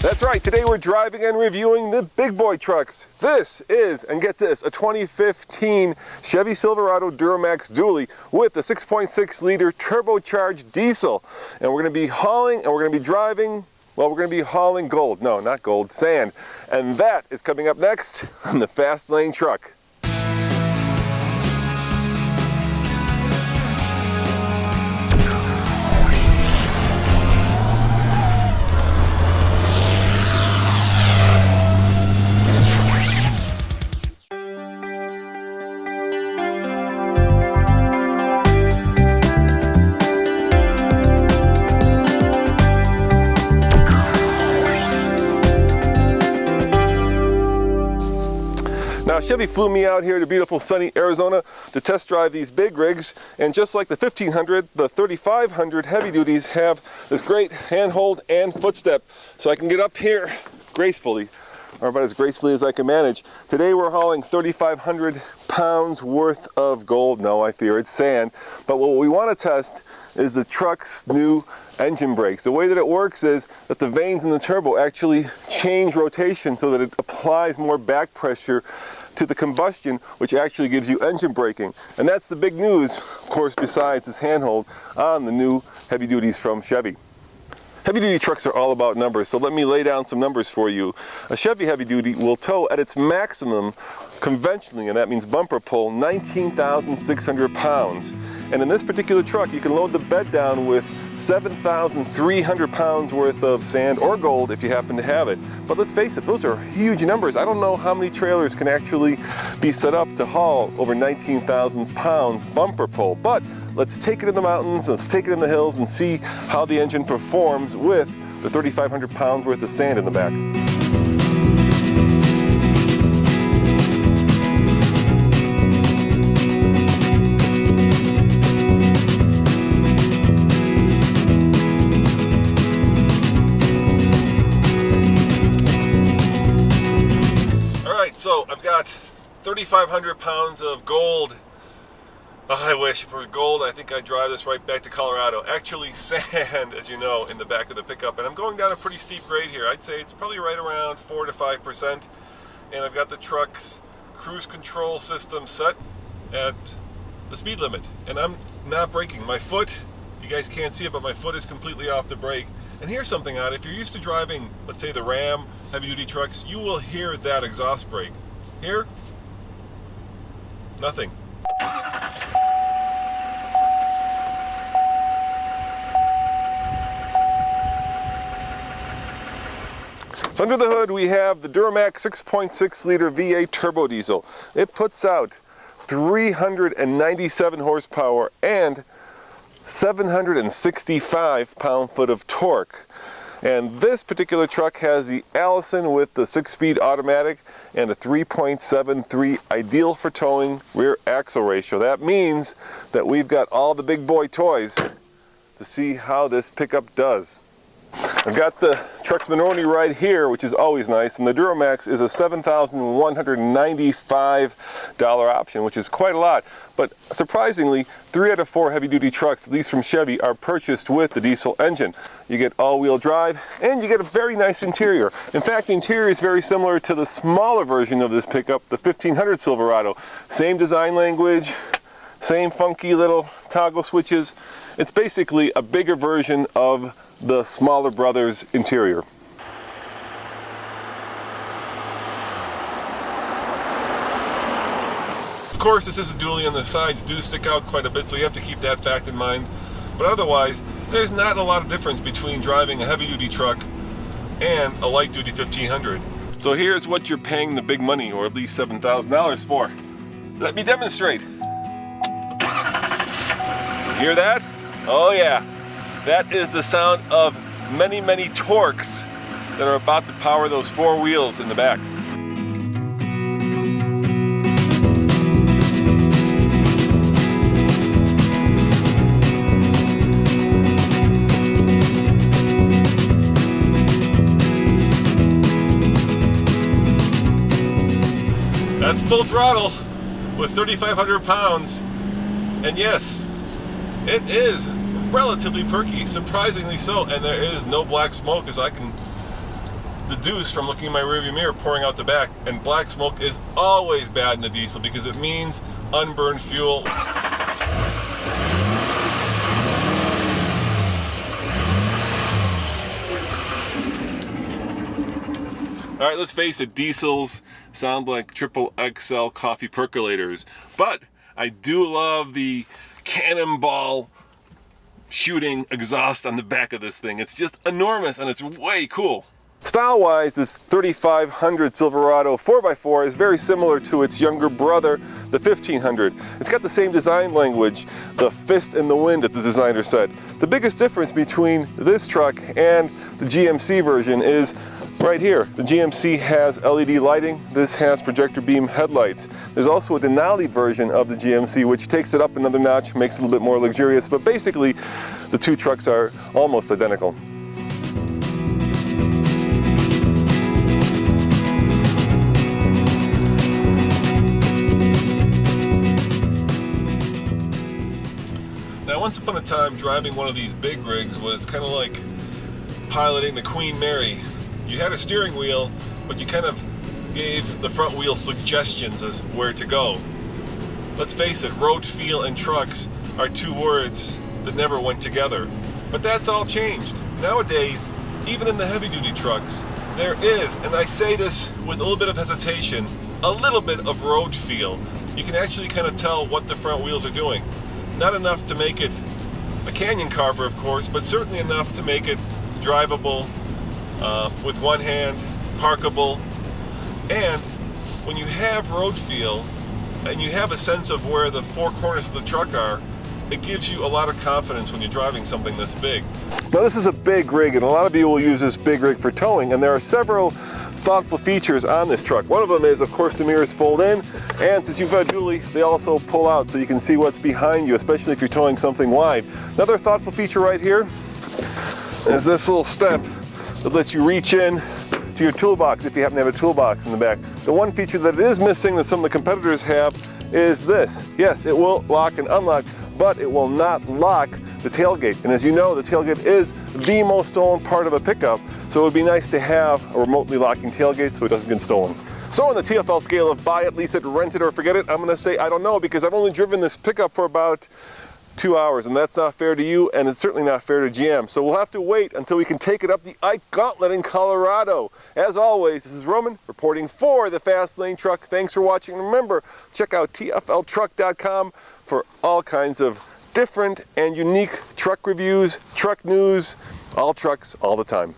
That's right, today we're driving and reviewing the big boy trucks. This is, and get this, a 2015 Chevy Silverado Duramax dually with a 6.6 liter turbocharged diesel. And we're going to be hauling and we're going to be driving, well, we're going to be hauling gold. No, not gold, sand. And that is coming up next on the Fast Lane Truck. Now, Chevy flew me out here to beautiful sunny Arizona to test drive these big rigs, and just like the 1500, the 3500 heavy duties have this great handhold and footstep, so I can get up here gracefully, or about as gracefully as I can manage. Today we're hauling 3,500 pounds worth of gold. No, I fear it's sand, but what we want to test is the truck's new engine brakes. The way that it works is that the vanes in the turbo actually change rotation so that it applies more back pressure to the combustion, which actually gives you engine braking. And that's the big news, of course, besides this handhold on the new heavy duties from Chevy. Heavy duty trucks are all about numbers, so let me lay down some numbers for you. A Chevy heavy duty will tow at its maximum conventionally, and that means bumper pull, 19,600 pounds. And in this particular truck, you can load the bed down with 7,300 pounds worth of sand or gold if you happen to have it. But let's face it, those are huge numbers. I don't know how many trailers can actually be set up to haul over 19,000 pounds bumper pull, but let's take it in the mountains, let's take it in the hills and see how the engine performs with the 3,500 pounds worth of sand in the back. So I've got 3,500 pounds of gold. Oh, I wish for gold, I think I'd drive this right back to Colorado. Actually, sand, as you know, in the back of the pickup. And I'm going down a pretty steep grade here. I'd say it's probably right around 4 to 5%. And I've got the truck's cruise control system set at the speed limit. And I'm not braking. My foot, you guys can't see it, but my foot is completely off the brake. And here's something odd. If you're used to driving, let's say the Ram heavy-duty trucks, you will hear that exhaust brake. Here, nothing. So under the hood we have the Duramax 6.6 liter V8 turbo diesel. It puts out 397 horsepower and 765 pound-foot of torque. And this particular truck has the Allison with the 6-speed automatic and a 3.73 ideal for towing rear axle ratio. That means that we've got all the big boy toys to see how this pickup does. I've got the truck's minority right here, which is always nice, and the Duramax is a $7,195 option, which is quite a lot. But surprisingly, 3 out of 4 heavy-duty trucks, at least from Chevy, are purchased with the diesel engine. You get all-wheel drive, and you get a very nice interior. In fact, the interior is very similar to the smaller version of this pickup, the 1500 Silverado. Same design language, same funky little toggle switches. It's basically a bigger version of the smaller brother's interior. Of course, this is a dually, and the sides do stick out quite a bit, so you have to keep that fact in mind. But otherwise, there's not a lot of difference between driving a heavy-duty truck and a light-duty 1500. So here's what you're paying the big money, or at least $7,000 for. Let me demonstrate. Hear that? Oh yeah. That is the sound of many, many torques that are about to power those 4 wheels in the back. That's full throttle with 3,500 pounds. And yes, it is relatively perky, surprisingly so, and there is no black smoke, as I can the deuce from looking in my rearview mirror pouring out the back. And black smoke is always bad in a diesel because it means unburned fuel. All right, let's face it, diesels sound like triple XL coffee percolators, but I do love the cannonball shooting exhaust on the back of this thing. It's just enormous and it's way cool. Style-wise, this 3500 Silverado 4x4 is very similar to its younger brother, the 1500. It's got the same design language, the fist in the wind, as the designer said. The biggest difference between this truck and the GMC version is right here. The GMC has LED lighting. This has projector beam headlights. There's also a Denali version of the GMC which takes it up another notch, makes it a little bit more luxurious, but basically the two trucks are almost identical. Now, once upon a time, driving one of these big rigs was kind of like piloting the Queen Mary. You had a steering wheel, but you kind of gave the front wheel suggestions as where to go. Let's face it, road feel and trucks are two words that never went together. But that's all changed. Nowadays, even in the heavy-duty trucks, there is, and I say this with a little bit of hesitation, a little bit of road feel. You can actually kind of tell what the front wheels are doing. Not enough to make it a canyon carver, of course, but certainly enough to make it drivable, with one hand, parkable. And when you have road feel and you have a sense of where the four corners of the truck are, it gives you a lot of confidence when you're driving something that's big. Now, this is a big rig, and a lot of you will use this big rig for towing, and there are several thoughtful features on this truck. One of them is, of course, the mirrors fold in, and since you've got a dually, they also pull out so you can see what's behind you, especially if you're towing something wide. Another thoughtful feature right here is this little step that lets you reach in to your toolbox if you happen to have a toolbox in the back. The one feature that it is missing that some of the competitors have is this. Yes, it will lock and unlock, but it will not lock the tailgate. And as you know, the tailgate is the most stolen part of a pickup, so it would be nice to have a remotely locking tailgate so it doesn't get stolen. So on the TFL scale of buy it, lease it, rent it, or forget it, I'm gonna say I don't know, because I've only driven this pickup for about 2 hours, and that's not fair to you, and it's certainly not fair to GM. So we'll have to wait until we can take it up the Ike Gauntlet in Colorado. As always, this is Roman reporting for the Fast Lane Truck. Thanks for watching. Remember, check out tfltruck.com for all kinds of different and unique truck reviews, truck news, all trucks, all the time.